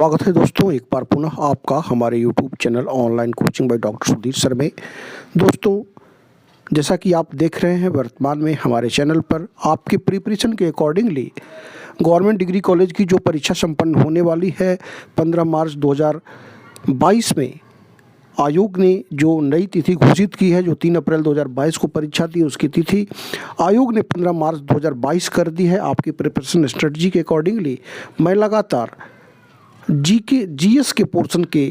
स्वागत है दोस्तों, एक बार पुनः आपका हमारे YouTube channel online coaching by doctor Sudhir sir में। दोस्तों, जैसा कि आप देख रहे हैं वर्तमान में हमारे चैनल पर आपके प्रिपरेशन के अकॉर्डिंगली गवर्नमेंट डिग्री कॉलेज की जो परीक्षा संपन्न होने वाली है 15 मार्च 2022 में आयोग ने जो नई तिथि घोषित की है, जो 3 अप्रैल 2022 को परीक्षा थी उसकी तिथि आयोग ने 15 मार्च 2022 कर दी है। आपकी प्रिपरेशन स्ट्रेटजी के अकॉर्डिंगली मैं लगातार जीएस के पोर्शन के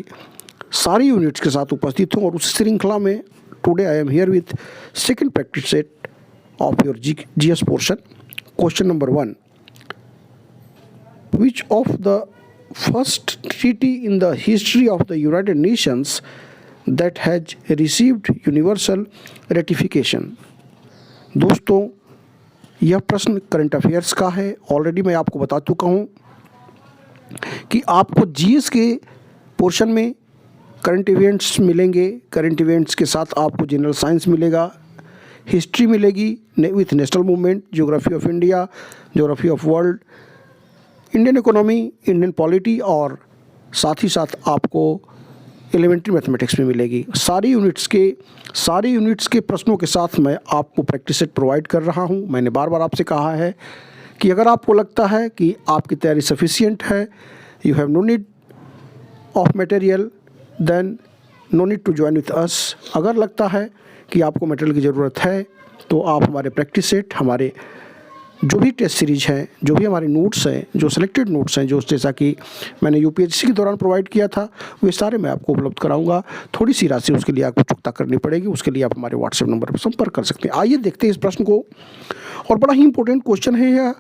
सारे यूनिट्स के साथ उपस्थित हूँ और उस श्रृंखला में today I am here with second practice set of your GS portion. Question number 1, which of the first treaty in the history of the United Nations that has received universal ratification? दोस्तों, यह प्रश्न current affairs का है। Already मैं आपको बता चुका हूँ कि आपको जीएस के पोर्शन में करंट इवेंट्स मिलेंगे। करंट इवेंट्स के साथ आपको जनरल साइंस मिलेगा, हिस्ट्री मिलेगी with national movement, geography of India, geography of world, Indian economy, Indian polity और साथ ही साथ आपको एलिमेंट्री मैथमेटिक्स में मिलेगी। सारे यूनिट्स के प्रश्नों के साथ मैं आपको प्रैक्टिस सेट प्रोवाइड कर रहा हूं। मैंने बार बार आपसे कहा है कि अगर आपको लगता है कि आपकी तैयारी सफिशिएंट है, you have no need of material, then no need to join with us. अगर लगता है कि आपको मटेरियल की ज़रूरत है तो आप हमारे प्रैक्टिस सेट, हमारे जो भी टेस्ट सीरीज हैं, जो भी हमारे नोट्स हैं, जो सिलेक्टेड नोट्स हैं, जो जैसा कि मैंने यूपीएससी के दौरान प्रोवाइड किया था, वे सारे मैं आपको उपलब्ध कराऊंगा। थोड़ी सी राशि उसके लिए आपको चुकता करनी पड़ेगी, उसके लिए आप हमारे व्हाट्सएप नंबर पर संपर्क कर सकते हैं। आइए देखते हैं इस प्रश्न को। और बड़ा ही इंपॉर्टेंट क्वेश्चन है यह,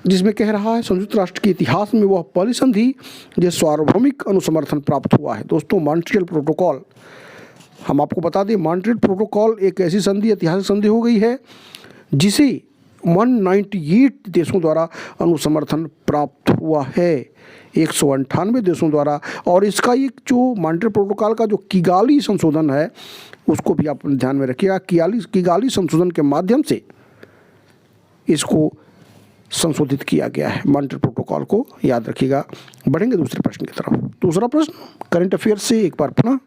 जिसमें कह रहा है संयुक्त राष्ट्र के इतिहास में वह पहली संधि जिस सार्वभौमिक अनुसमर्थन प्राप्त हुआ है। दोस्तों, मॉन्ट्रियल प्रोटोकॉल, हम आपको बता दें मॉन्ट्रियल प्रोटोकॉल एक ऐसी संधि, ऐतिहासिक संधि हो गई है जिसे 198 देशों द्वारा अनुसमर्थन प्राप्त हुआ है, 198 देशों द्वारा। और इसका एक जो मॉन्ट्रियल प्रोटोकॉल का जो किगाली संशोधन है उसको भी आप ध्यान में रखिएगा। किगाली संशोधन के माध्यम से इसको संशोधित किया गया है। मॉन्ट्रियल प्रोटोकॉल को याद रखिएगा। बढ़ेंगे दूसरे प्रश्न की तरफ। दूसरा प्रश्न करंट अफेयर्स से एक बार पुनः,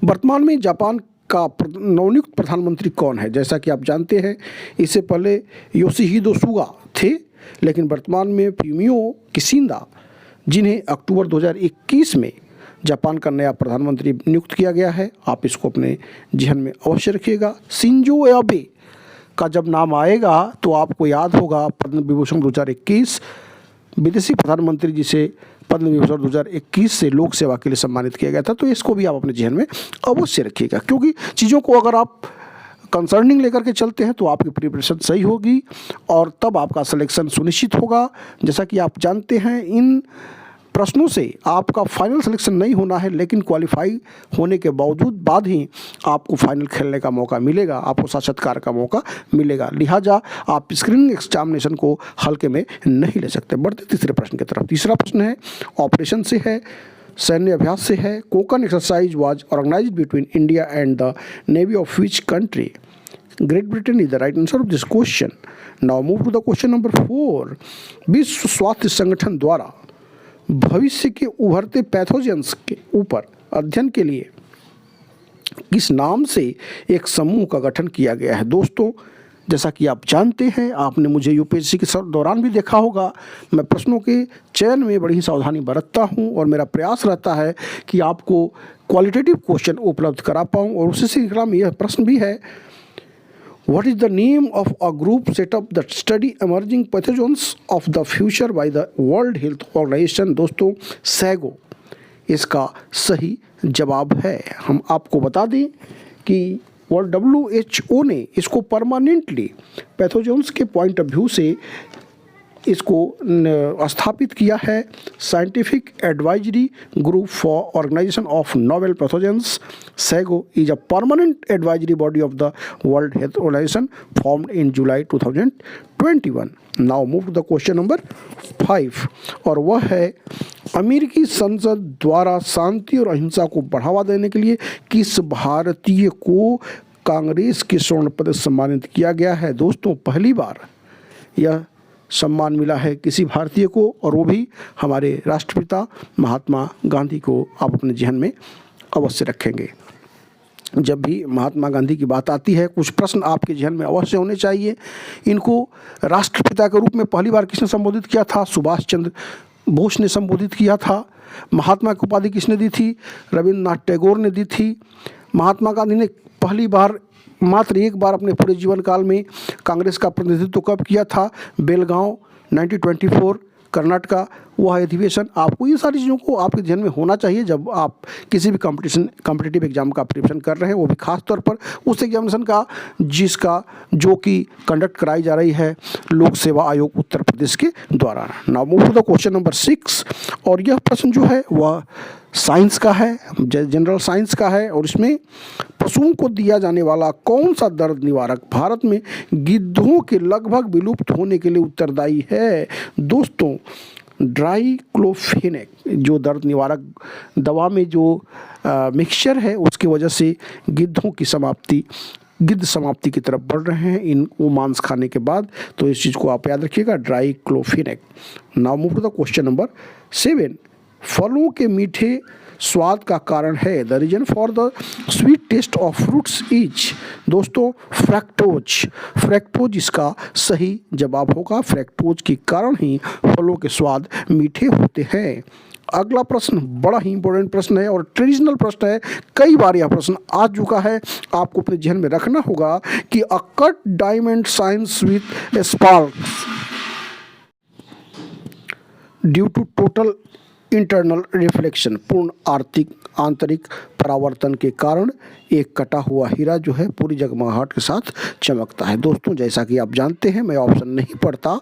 वर्तमान में जापान का नवनियुक्त प्रधानमंत्री कौन है? जैसा कि आप जानते हैं इससे पहले योशिहिदो सुगा थे, लेकिन वर्तमान में फुमियो किशिदा, जिन्हें अक्टूबर 2021 में जापान का नया प्रधानमंत्री नियुक्त किया गया है। आप इसको अपने जहन में अवश्य रखिएगा। शिंजो एबे का जब नाम आएगा तो आपको याद होगा पद्म विभूषण 2021, विदेशी प्रधानमंत्री जिसे पद्म विभूषण 2021 से लोक सेवा के लिए सम्मानित किया गया था। तो इसको भी आप अपने जहन में अवश्य रखिएगा, क्योंकि चीज़ों को अगर आप कंसर्निंग लेकर के चलते हैं तो आपकी प्रिपरेशन सही होगी और तब आपका सिलेक्शन सुनिश्चित होगा। जैसा कि आप जानते हैं इन प्रश्नों से आपका फाइनल सिलेक्शन नहीं होना है, लेकिन क्वालिफाई होने के बाद ही आपको फाइनल खेलने का मौका मिलेगा, आपको साक्षात्कार का मौका मिलेगा। लिहाजा आप स्क्रीनिंग एग्जामिनेशन को हल्के में नहीं ले सकते। बढ़ते तीसरे प्रश्न की तरफ। तीसरा प्रश्न है ऑपरेशन से है, सैन्य अभ्यास से है। Konkan exercise was organized between India and the navy of which country? Great Britain is the right answer of this question. Now move to the question number 4। विश्व स्वास्थ्य संगठन द्वारा भविष्य के उभरते पैथोजेंस के ऊपर अध्ययन के लिए किस नाम से एक समूह का गठन किया गया है? दोस्तों, जैसा कि आप जानते हैं, आपने मुझे यूपीएससी के दौरान भी देखा होगा, मैं प्रश्नों के चयन में बड़ी ही सावधानी बरतता हूं और मेरा प्रयास रहता है कि आपको क्वालिटेटिव क्वेश्चन उपलब्ध करा पाऊं। और उसी श्रृंखला में यह प्रश्न भी है, What is the name of a group set up that study emerging pathogens of the future by the World Health Organization? दोस्तों, सैगो इसका सही जवाब है। हम आपको बता दें कि WHO ने इसको परमानेंटली पैथोजेंस के पॉइंट ऑफ व्यू से इसको स्थापित किया है। Scientific advisory group for organization of novel pathogens, SAGO is a permanent advisory body of the world health organization formed in July 2021। Now move to the question number 5 और वह है अमेरिकी संसद द्वारा शांति और अहिंसा को बढ़ावा देने के लिए किस भारतीय को कांग्रेस के स्वर्ण पदक सम्मानित किया गया है? दोस्तों, पहली बार यह सम्मान मिला है किसी भारतीय को, और वो भी हमारे राष्ट्रपिता महात्मा गांधी को आप अपने जहन में अवश्य रखेंगे। जब भी महात्मा गांधी की बात आती है, कुछ प्रश्न आपके जहन में अवश्य होने चाहिए। इनको राष्ट्रपिता के रूप में पहली बार किसने संबोधित किया था? सुभाष चंद्र बोस ने संबोधित किया था। महात्मा की उपाधि किसने दी थी? रविंद्रनाथ टैगोर ने दी थी। महात्मा गांधी ने पहली बार मात्र एक बार अपने पूरे जीवन काल में कांग्रेस का प्रतिनिधित्व कब किया था? बेलगांव 1924 कर्नाटका वह अधिवेशन। आपको ये सारी चीज़ों को आपके ध्यान में होना चाहिए जब आप किसी भी कॉम्पिटिटिव एग्जाम का प्रिपरेशन कर रहे हैं, वो भी खास तौर पर उस एग्जामिनेशन का जो कि कंडक्ट कराई जा रही है लोक सेवा आयोग उत्तर प्रदेश के द्वारा। Now move to the question number 6, और यह प्रश्न जो है वह साइंस का है, जनरल साइंस का है, और इसमें पशुओं को दिया जाने वाला कौन सा दर्द निवारक भारत में गिद्धों के लगभग विलुप्त होने के लिए उत्तरदायी है? दोस्तों, डाइक्लोफेनेक जो दर्द निवारक दवा में जो मिक्सचर है, उसकी वजह से गिद्ध समाप्ति की तरफ बढ़ रहे हैं वो मांस खाने के बाद। तो इस चीज़ को आप याद रखिएगा, diclofenac. Now move to the question number 7, फलों के मीठे स्वाद का कारण है, the reason for the sweet taste of fruits is. दोस्तों, फ्रैक्टोज इसका सही जवाब होगा। फ्रैक्टोज के कारण ही फलों के स्वाद मीठे होते हैं। अगला प्रश्न बड़ा ही इंपॉर्टेंट प्रश्न है और ट्रेडिशनल प्रश्न है, कई बार यह प्रश्न आ चुका है, आपको अपने जहन में रखना होगा कि a cut diamond shines with sparks due to total internal reflection. पूर्ण आंतरिक परावर्तन के कारण एक कटा हुआ हीरा जो है पूरी जगमगाहट के साथ चमकता है। दोस्तों, जैसा कि आप जानते हैं, मैं ऑप्शन नहीं पढ़ता,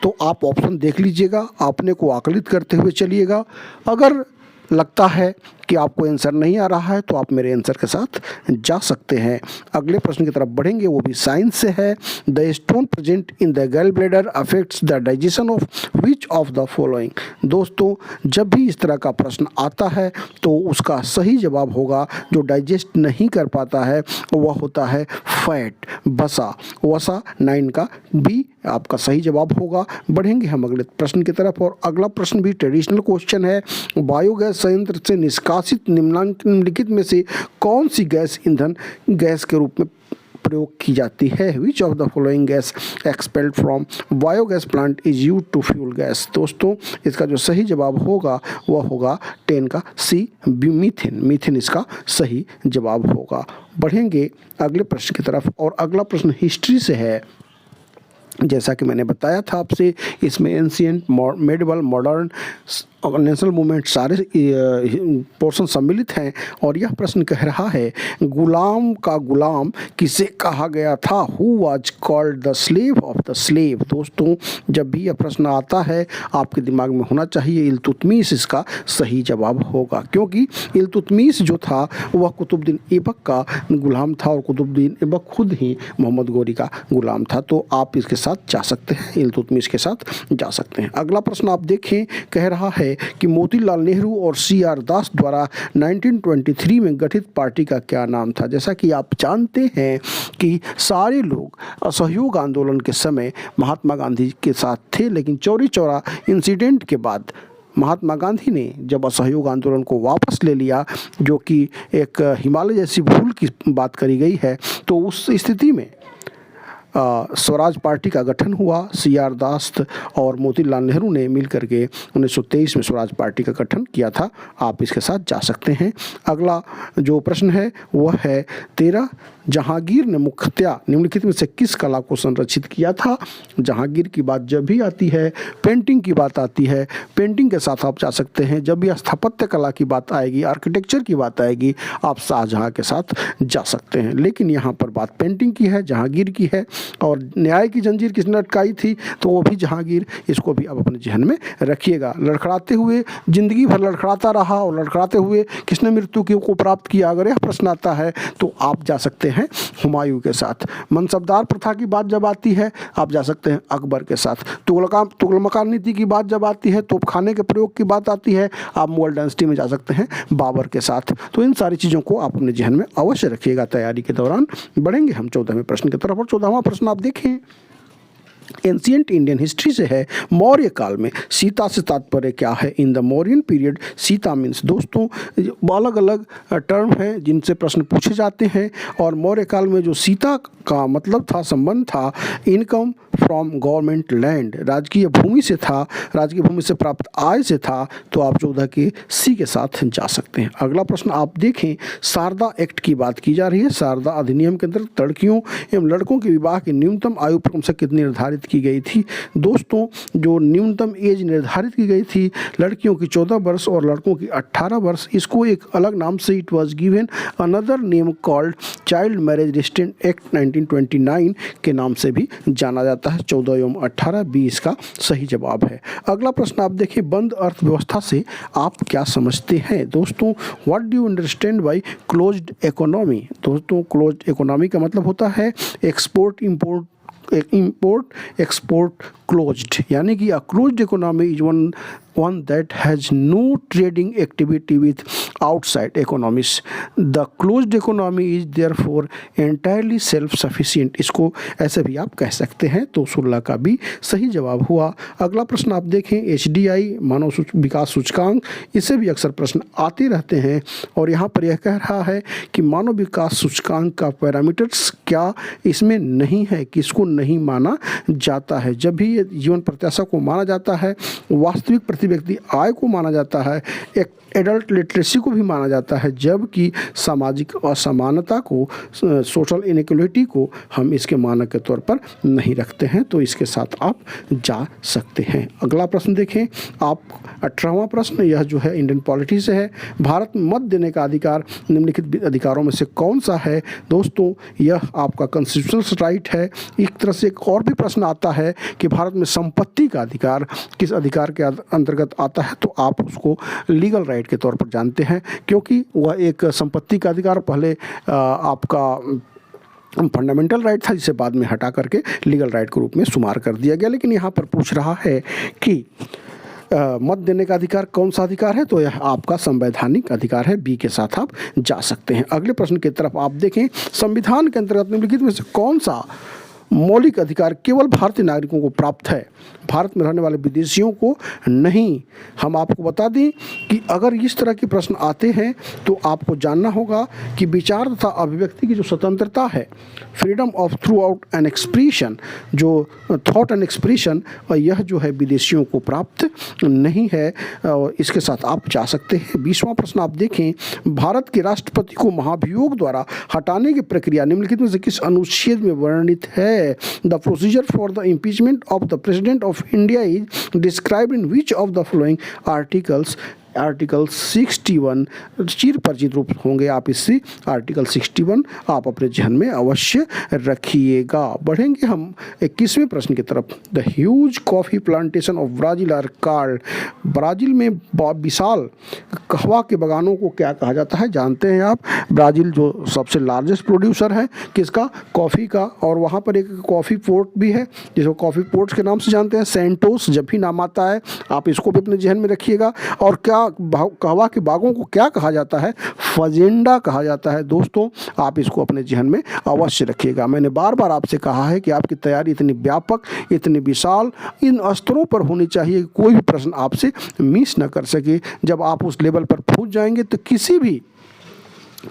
तो आप ऑप्शन देख लीजिएगा, अपने को आकलित करते हुए चलिएगा। अगर लगता है कि आपको आंसर नहीं आ रहा है तो आप मेरे आंसर के साथ जा सकते हैं। अगले प्रश्न की तरफ बढ़ेंगे, वो भी साइंस से है। The stone present in the गैल bladder affects the digestion of which of the following. दोस्तों, जब भी इस तरह का प्रश्न आता है तो उसका सही जवाब होगा, जो डाइजेस्ट नहीं कर पाता है वह होता है फैट, वसा 9 का बी आपका सही जवाब होगा। बढ़ेंगे हम अगले प्रश्न की तरफ, और अगला प्रश्न भी ट्रेडिशनल क्वेश्चन है। बायोगैस संयंत्र से निष्कासित निम्नलिखित में से कौन सी गैस ईंधन गैस के रूप में प्रयोग की जाती है? Which of the following gas expelled from biogas plant is used to fuel gas. दोस्तों, इसका जो सही जवाब होगा वह होगा 10 का सी, मीथेन इसका सही जवाब होगा। बढ़ेंगे अगले प्रश्न की तरफ, और अगला प्रश्न हिस्ट्री से है। जैसा कि मैंने बताया था आपसे, इसमें ancient, medieval, modern, national movement सारे पोर्शन सम्मिलित हैं। और यह प्रश्न कह रहा है, गुलाम का गुलाम किसे कहा गया था? Who was called the slave of the slave. दोस्तों, जब भी यह प्रश्न आता है आपके दिमाग में होना चाहिए इल्तुतमिश इसका सही जवाब होगा, क्योंकि इल्तुतमिश जो था वह कुतुबुद्दीन ऐबक का गुलाम था और कुतुबुद्दीन ऐबक खुद ही मोहम्मद गौरी का गुलाम था। तो आप इसके साथ जा सकते हैं, इल्तुतमिश के साथ जा सकते हैं। अगला प्रश्न आप देखें, कह रहा है कि मोतीलाल नेहरू और CR दास द्वारा 1923 में गठित पार्टी का क्या नाम था? जैसा कि आप जानते हैं कि सारे लोग असहयोग आंदोलन के समय महात्मा गांधी के साथ थे, लेकिन चौरी चौरा इंसिडेंट के बाद महात्मा गांधी ने जब असहयोग आंदोलन को वापस ले लिया, जो कि एक हिमालय जैसी भूल की बात करी गई है, तो उस स्थिति में स्वराज पार्टी का गठन हुआ। CR दास और मोतीलाल नेहरू ने मिलकर के 1923 में स्वराज पार्टी का गठन किया था। आप इसके साथ जा सकते हैं। अगला जो प्रश्न है वह है 13, जहांगीर ने मुख्यतः निम्नलिखित में से किस कला को संरक्षित किया था? जहांगीर की बात जब भी आती है, पेंटिंग की बात आती है, पेंटिंग के साथ आप जा सकते हैं। जब भी स्थापत्य कला की बात आएगी, आर्किटेक्चर की बात आएगी, आप शाहजहां के साथ जा सकते हैं। लेकिन यहाँ पर बात पेंटिंग की है, जहांगीर की है। और न्याय की जंजीर किसने लटकाई थी? तो वो भी जहांगीर। इसको भी आप अपने जहन में रखिएगा। लड़खड़ाते हुए जिंदगी भर लड़खड़ाता रहा और लड़खड़ाते हुए किसने मृत्यु को प्राप्त किया? अगर यह प्रश्न आता है तो आप जा सकते हैं हुमायूं के साथ। मनसबदार प्रथा की बात जब आती है आप जा सकते हैं अकबर के साथ। तुगलकान नीति की बात जब आती है, तोपखाने के प्रयोग की बात आती है, आप मुगल डायनेस्टी में जा सकते हैं बाबर के साथ। तो इन सारी चीज़ों को आप अपने जहन में अवश्य रखिएगा तैयारी के दौरान। बढ़ेंगे हम 14वें प्रश्न की तरफ, और 14वां प्रश्न आप देखें, एंशियंट इंडियन हिस्ट्री से है। मौर्य काल में सीता से तात्पर्य क्या है? In the Mauryan period Sita means, दोस्तों अलग अलग टर्म हैं जिनसे प्रश्न पूछे जाते हैं। और मौर्य काल में जो सीता का मतलब था, संबंध था, इनकम फ्रॉम गवर्नमेंट लैंड, राजकीय भूमि से था, राजकीय भूमि से प्राप्त आय से था। तो आप 14 के सी के साथ जा सकते हैं। अगला प्रश्न आप देखें, शारदा एक्ट की बात की जा रही है। शारदा अधिनियम के अंतर्गत लड़कियों एवं लड़कों के विवाह की न्यूनतम आयु क्रमशः कितनी निर्धारित की गई थी? दोस्तों जो न्यूनतम एज निर्धारित की गई थी, लड़कियों की 14 वर्ष और लड़कों की 18 वर्ष। इसको एक अलग नाम से it was given another name called child marriage restraint act 1929 के नाम से भी जाना जाता है। 14 एवं 18 बी इसका सही जवाब है। अगला प्रश्न आप देखें, बंद अर्थव्यवस्था से आप क्या समझते हैं? दोस्तों what do you understand by closed economy? दोस्तों क्लोज्ड इकोनॉमी का मतलब होता है एक्सपोर्ट इंपोर्ट एक्सपोर्ट क्लोज्ड, यानी कि a closed economy is one that has no trading activity with outside economies. The closed economy is therefore entirely self-sufficient. इसको ऐसे भी आप कह सकते हैं। तो 16 का भी सही जवाब हुआ। अगला प्रश्न आप देखें, HDI मानव विकास सूचकांक, इससे भी अक्सर प्रश्न आते रहते हैं। और यहाँ पर यह कह रहा है कि मानव विकास सूचकांक का पैरामीटर्स क्या इसमें नहीं है, किसको नहीं माना जाता है? जब भी ये जीवन प्रत्याशा को माना जाता है, वास्तविक व्यक्ति आय को माना जाता है, एक एडल्ट लिटरेसी को भी माना जाता है, जबकि सामाजिक असमानता को, सोशल इनइक्वलिटी को हम इसके मानक के तौर पर नहीं रखते हैं। तो इसके साथ आप जा सकते हैं। अगला प्रश्न देखें आप, 18वां प्रश्न, यह जो है इंडियन पॉलिटी से है। भारत में मत देने का अधिकार निम्नलिखित अधिकारों में से कौन सा है? दोस्तों यह आपका कॉन्स्टिट्यूशनल राइट है। एक तरह से एक और भी प्रश्न आता है कि भारत में संपत्ति का अधिकार किस अधिकार के अंतर्गत आता है? तो आप उसको लीगल राइट के तौर पर जानते हैं, क्योंकि वह एक संपत्ति का अधिकार पहले आपका फंडामेंटल राइट था, जिसे बाद में हटा करके लीगल राइट के रूप में शुमार कर दिया गया। लेकिन यहाँ पर पूछ रहा है कि मत देने का अधिकार कौन सा अधिकार है? तो यह आपका संवैधानिक अधिकार है। बी के साथ आप जा सकते हैं। अगले प्रश्न की तरफ आप देखें, संविधान के अंतर्गत निम्नलिखित में से कौन सा मौलिक अधिकार केवल भारतीय नागरिकों को प्राप्त है, भारत में रहने वाले विदेशियों को नहीं? हम आपको बता दें कि अगर इस तरह के प्रश्न आते हैं तो आपको जानना होगा कि विचार तथा अभिव्यक्ति की जो स्वतंत्रता है, freedom of through out and expression, जो थॉट एंड एक्सप्रेशन, यह जो है विदेशियों को प्राप्त नहीं है। इसके साथ आप जा सकते हैं। 20वां प्रश्न आप देखें, भारत के राष्ट्रपति को महाभियोग द्वारा हटाने की प्रक्रिया निम्नलिखित में से किस अनुच्छेद में वर्णित है? The procedure for the impeachment of the President of India is described in which of the following articles? Article 61 चिर परिचित रूप होंगे आप इससे। आर्टिकल 61 आप अपने जहन में अवश्य रखिएगा। बढ़ेंगे हम 21वें प्रश्न की तरफ। The huge coffee plantation of Brazil are called, Brazil में विशाल कहवा के बागानों को क्या कहा जाता है? जानते हैं आप, ब्राज़ील जो सबसे लार्जेस्ट प्रोड्यूसर है किसका? कॉफ़ी का। और वहाँ पर एक कॉफ़ी पोर्ट भी है जिसको कॉफ़ी पोर्ट्स के नाम से जानते हैं, सेंटोस। जब भी नाम आता है आप इसको भी अपने जहन में रखिएगा। और क्या कहवा के बागों को क्या कहा जाता है? फजेंडा कहा जाता है। दोस्तों आप इसको अपने जहन में अवश्य रखिएगा। मैंने बार बार आपसे कहा है कि आपकी तैयारी इतनी व्यापक, इतनी विशाल, इन स्तरों पर होनी चाहिए कि कोई भी प्रश्न आपसे मिस न कर सके। जब आप उस लेवल पर पहुंच जाएंगे तो किसी भी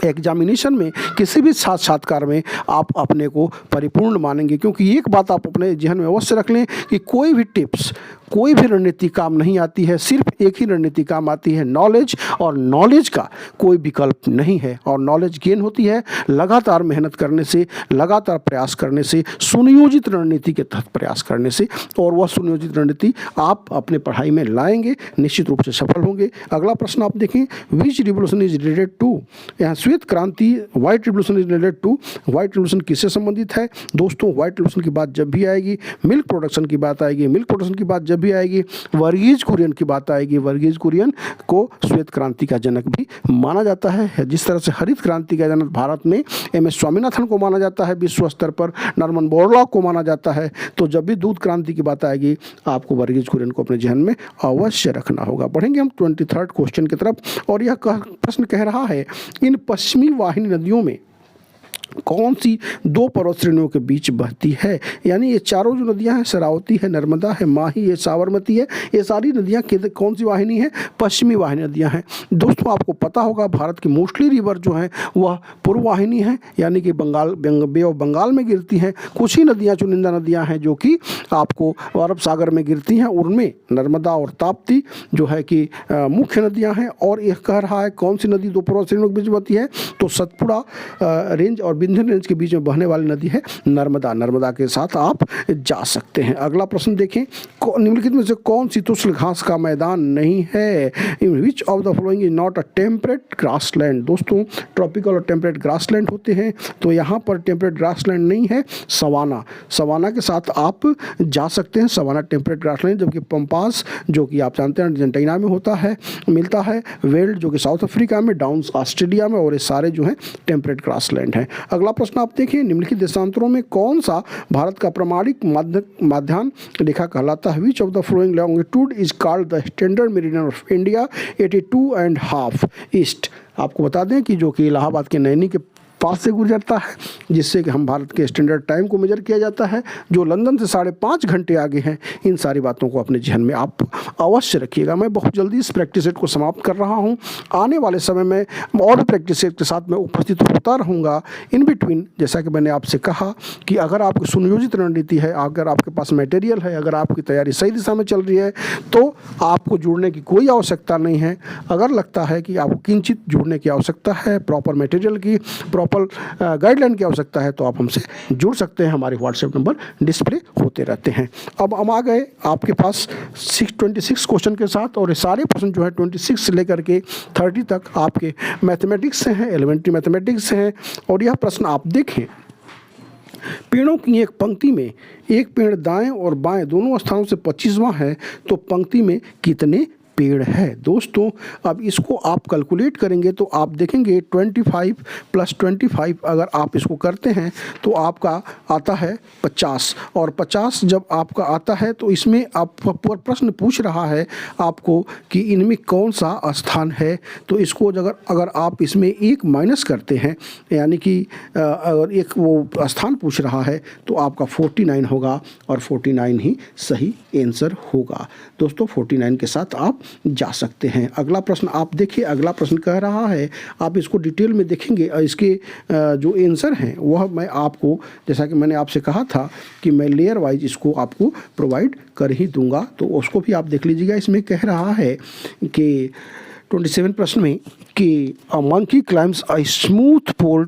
एग्जामिनेशन में, किसी भी साक्षात्कार में आप अपने को परिपूर्ण मानेंगे। क्योंकि एक बात आप अपने जहन में अवश्य रख लें कि कोई भी टिप्स, कोई भी रणनीति काम नहीं आती है, सिर्फ एक ही रणनीति काम आती है, नॉलेज। और नॉलेज का कोई विकल्प नहीं है। और नॉलेज गेन होती है लगातार मेहनत करने से, लगातार प्रयास करने से, सुनियोजित रणनीति के तहत प्रयास करने से। और वह सुनियोजित रणनीति आप अपने पढ़ाई में लाएंगे, निश्चित रूप से सफल होंगे। अगला प्रश्न आप देखें, which revolution is related to? यहाँ श्वेत क्रांति, white revolution is related to. White revolution किससे संबंधित है? दोस्तों व्हाइट रिवोल्यूशन की बात जब भी आएगी, मिल्क प्रोडक्शन की बात आएगी। मिल्क प्रोडक्शन की बात जब भी आएगी, वर्गीज कुरियन की बात आएगी। वर्गीज कुरियन को श्वेत क्रांति का जनक भी माना जाता है। जिस तरह से हरित क्रांति का जनक भारत में MS स्वामीनाथन को माना जाता है, विश्व स्तर पर नॉर्मन बोरलॉग को माना जाता है। तो जब भी दूध क्रांति की बात आएगी आपको वर्गीज कुरियन को अपने जहन में अवश्य रखना होगा। बढ़ेंगे हम 23rd क्वेश्चन की तरफ। और यह प्रश्न कह रहा है, इन पश्चिमी वाहिनी नदियों में कौन सी दो पर्वत श्रेणियों के बीच बहती है? यानी ये चारों जो नदियां हैं, शरावती है, नर्मदा है, माही है, साबरमती है, ये सारी नदियां कौन सी वाहिनी है? पश्चिमी वाहिनी नदियां हैं। दोस्तों आपको पता होगा भारत की मोस्टली रिवर जो हैं वह पूर्व वाहिनी है, यानी कि बे ऑफ बंगाल में गिरती हैं। कुछ ही नदियाँ चुनिंदा नदियाँ हैं जो कि आपको अरब सागर में गिरती हैं, उनमें नर्मदा और ताप्ती जो है कि मुख्य नदियाँ हैं। और यह कह रहा है कौन सी नदी दो पर्वत श्रेणियों के बीच बहती है, तो सतपुड़ा रेंज और विंध्य रेंज के बीच में बहने वाली नदी है नर्मदा। नर्मदा के साथ आप जा सकते हैं। अगला प्रश्न देखें, निम्नलिखित में से कौन सी तुसल घास का मैदान नहीं है? In which of the following is not a temperate grassland? दोस्तों ट्रॉपिकल और टेम्परेट ग्रासलैंड होते हैं, तो यहाँ पर टेम्परेट ग्रासलैंड नहीं है, सवाना। सवाना के साथ आप जा सकते हैं, सवाना टेम्परेट ग्रासलैंड। जबकि पंपास जो कि आप जानते हैं अर्जेंटीना में होता है, मिलता है। वेल्ड जो कि साउथ अफ्रीका में, डाउन्स ऑस्ट्रेलिया में, और ये सारे जो हैं टेम्परेट ग्रासलैंड हैं। अगला प्रश्न आप देखिए, निम्नलिखित देशांतरों में कौन सा भारत का प्रमाणिक माध्यान्ह रेखा कहलाता है? Which of the following longitude is called the standard meridian of India 82.5 east? आपको बता दें कि जो कि इलाहाबाद के नैनी के पास से गुजरता है, जिससे कि हम भारत के स्टैंडर्ड टाइम को मेजर किया जाता है, जो लंदन से 5.5 घंटे आगे हैं। इन सारी बातों को अपने जहन में आप अवश्य रखिएगा। मैं बहुत जल्दी इस प्रैक्टिस सेट को समाप्त कर रहा हूं। आने वाले समय में और भी प्रैक्टिस सेट के साथ मैं उपस्थित होता रहूँगा। इन बिटवीन जैसा कि मैंने आपसे कहा कि अगर आपकी सुनियोजित रणनीति है, अगर आपके पास मटेरियल है, अगर आपकी तैयारी सही दिशा में चल रही है, तो आपको जुड़ने की कोई आवश्यकता नहीं है। अगर लगता है कि आपको किंचित जुड़ने की आवश्यकता है, प्रॉपर मटेरियल की, प्रॉपर गाइडलाइन की आवश्यकता है, तो आप हमसे जुड़ सकते हैं। हमारे व्हाट्सएप नंबर डिस्प्ले होते रहते हैं। अब हम आ गए आपके पास 26 क्वेश्चन के साथ, और ये सारे प्रश्न जो है 26 से लेकर के 30 तक आपके मैथमेटिक्स से हैं, एलिमेंट्री मैथमेटिक्स से हैं। और यह प्रश्न आप देखें, पेड़ों की एक पंक्ति में एक पेड़ दाएं और बाएं दोनों स्थानों से 25वां है, तो पंक्ति में कितने पेड़ है? दोस्तों अब इसको आप कैलकुलेट करेंगे तो आप देखेंगे 25 + 25 अगर आप इसको करते हैं तो आपका आता है 50। और 50 जब आपका आता है तो इसमें आप प्रश्न पूछ रहा है आपको कि इनमें कौन सा स्थान है। तो इसको अगर आप इसमें एक माइनस करते हैं, यानी कि अगर एक वो स्थान पूछ रहा है, तो आपका 49 होगा, और 49 ही सही आंसर होगा। दोस्तों 49 के साथ आप जा सकते हैं। अगला प्रश्न आप देखिए, अगला प्रश्न कह रहा है, आप इसको डिटेल में देखेंगे, इसके जो आंसर हैं वह मैं आपको, जैसा कि मैंने आपसे कहा था कि मैं लेयर वाइज इसको आपको प्रोवाइड कर ही दूंगा, तो उसको भी आप देख लीजिएगा। इसमें कह रहा है कि 27 प्रश्न में कि a monkey climbs a smooth pole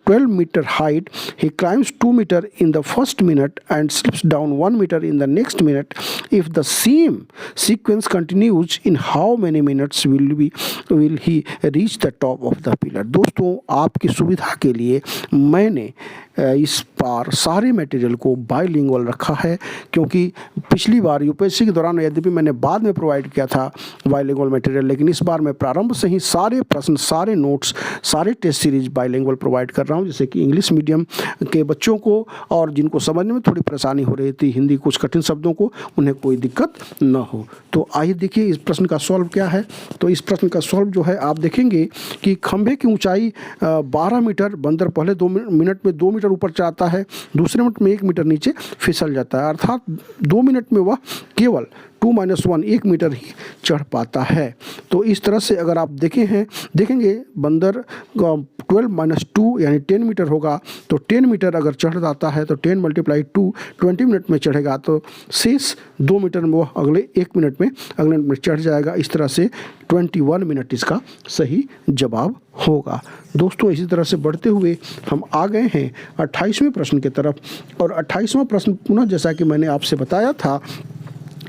12 meter height. He climbs 2 meter in the first minute and slips down 1 meter in the next minute. If the same sequence continues, in how many minutes will he reach the top of the pillar? दोस्तों आपकी सुविधा के लिए मैंने इस बार सारे material को bilingual रखा है, क्योंकि पिछली बार यूपीएससी के दौरान यद्यपि मैंने बाद में प्रोवाइड किया था बाइलिंगुअल मटेरियल, लेकिन इस बार मैं प्रारंभ से ही सारे प्रश्न, सारे नोट्स, सारे टेस्ट सीरीज बाइलिंगुअल प्रोवाइड कर रहा हूं, जिससे कि इंग्लिश मीडियम के बच्चों को और जिनको समझने में थोड़ी परेशानी हो रही थी, हिंदी कुछ कठिन शब्दों को, उन्हें कोई दिक्कत न हो। तो आइए देखिए इस प्रश्न का सॉल्व क्या है। तो इस प्रश्न का सॉल्व जो है आप देखेंगे कि खंभे की ऊंचाई 12 मीटर, बंदर पहले 2 मिनट में 2 मीटर ऊपर चढ़ता है, दूसरे मिनट में 1 मीटर नीचे फिसल जाता है, अर्थात 2 मिनट में वह केवल 2 - 1 1 मीटर ही चढ़ पाता है। तो इस तरह से अगर आप देखेंगे बंदर 12 - 2 यानी 10 मीटर होगा, तो 10 मीटर अगर चढ़ जाता है तो 10 × 2 20 मिनट में चढ़ेगा, तो शेष 2 मीटर में वह अगले मिनट में चढ़ जाएगा। इस तरह से 21 मिनट इसका सही जवाब होगा। दोस्तों इसी तरह से बढ़ते हुए हम आ गए हैं 28वें प्रश्न की तरफ, और 28वां प्रश्न पुनः जैसा कि मैंने आपसे बताया था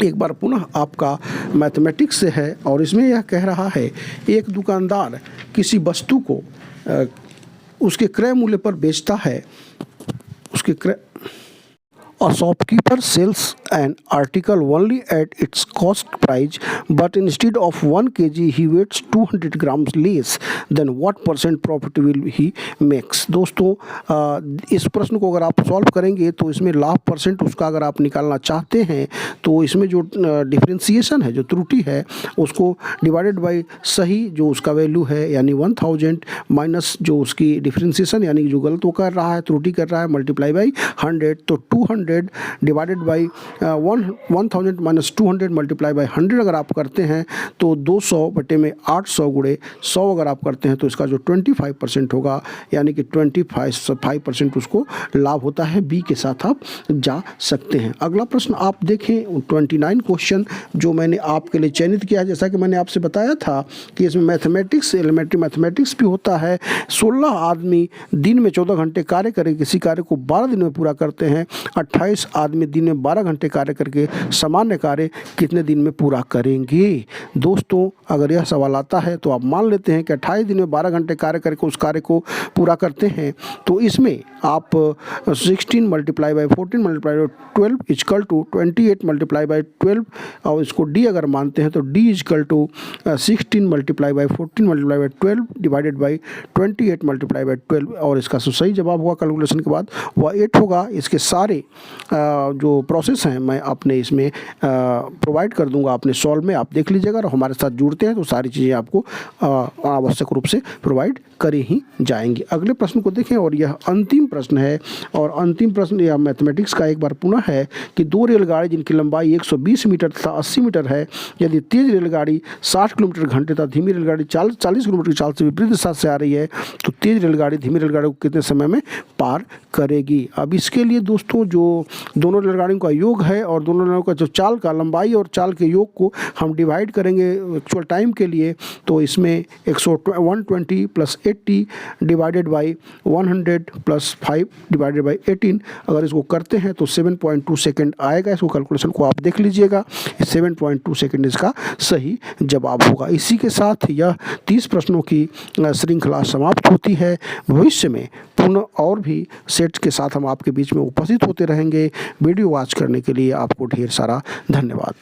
एक बार पुनः आपका मैथमेटिक्स से है, और इसमें यह कह रहा है एक दुकानदार किसी वस्तु को उसके क्रय मूल्य पर बेचता है, A shopkeeper sells an article only at its cost price, but instead of 1 kg he weighs 200 grams less. Then what percent profit will he makes? दोस्तों इस प्रश्न को अगर आप सॉल्व करेंगे तो इसमें लाभ परसेंट उसका अगर आप निकालना चाहते हैं तो इसमें जो डिफरेंशिएशन है, जो त्रुटि है, उसको डिवाइडेड बाय सही जो उसका वैल्यू है यानी 1000 माइनस जो उसकी डिफरेंशिएशन यानी जो गलत वो कर रहा है, त्रुटि कर रहा है, मल्टीप्लाई बाई 100, तो 200 divided by 1000 minus 200 multiply by 100 अगर आप करते हैं तो 200 बटे में 800 गुणे 100 अगर आप करते हैं तो इसका जो 25% होगा यानी कि 25% उसको लाभ होता है। बी के साथ आप जा सकते हैं। अगला प्रश्न आप देखें 29 क्वेश्चन जो मैंने आपके लिए चयनित किया है। जैसा कि मैंने आपसे बताया था कि इसमें मैथमेटिक्स, एलिमेंट्री मैथमेटिक्स भी होता है। 16 आदमी दिन में 14 घंटे कार्य करके किसी कार्य को 12 दिन में पूरा करते हैं। 28 आदमी दिन में 12 घंटे कार्य करके सामान्य कार्य कितने दिन में पूरा करेंगे? दोस्तों अगर यह सवाल आता है तो आप मान लेते हैं कि 28 दिन में 12 घंटे कार्य करके उस कार्य को पूरा करते हैं तो इसमें आप 16 multiply by 14 multiply by 12 equal to 28 multiply by 12 और इसको डी अगर मानते हैं तो D equal to 16 multiply by 14 multiply by 12 divided by 28 multiply by 12 और इसका सही जवाब होगा कैलकुलेशन के बाद वह 8 होगा। इसके सारे जो प्रोसेस हैं मैं अपने इसमें प्रोवाइड कर दूंगा अपने सॉल्व में, आप देख लीजिएगा। और हमारे साथ जुड़ते हैं तो सारी चीज़ें आपको आवश्यक रूप से प्रोवाइड करी ही जाएंगी। अगले प्रश्न को देखें और यह अंतिम प्रश्न है और अंतिम प्रश्न यह मैथमेटिक्स का एक बार पुनः है कि दो रेलगाड़ी जिनकी लंबाई 120 मीटर तथा 80 मीटर है, यदि तेज रेलगाड़ी 60 किलोमीटर घंटे तथा धीमी रेलगाड़ी 40 किलोमीटर की चाल से विपरीत दिशा से आ रही है तो तेज रेलगाड़ी धीमी रेलगाड़ी को कितने समय में पार करेगी? अब इसके लिए दोस्तों जो दोनों रेलगाड़ियों का योग है और दोनों रेलगाड़ियों का जो चाल का लंबाई और चाल के योग को हम डिवाइड करेंगे एक्चुअल टाइम के लिए तो इसमें 120 plus 80 divided by 100 plus 5 divided by 18 अगर इसको करते हैं तो 7.2 सेकेंड आएगा। इसको कैलकुलेशन को आप देख लीजिएगा, 7.2 सेकेंड इसका सही जवाब होगा। इसी के साथ यह 30 प्रश्नों की श्रृंखला समाप्त होती है। भविष्य में पुनः और भी सेट्स के साथ हम आपके बीच में उपस्थित होते रहेंगे। वीडियो वॉच करने के लिए आपको ढेर सारा धन्यवाद।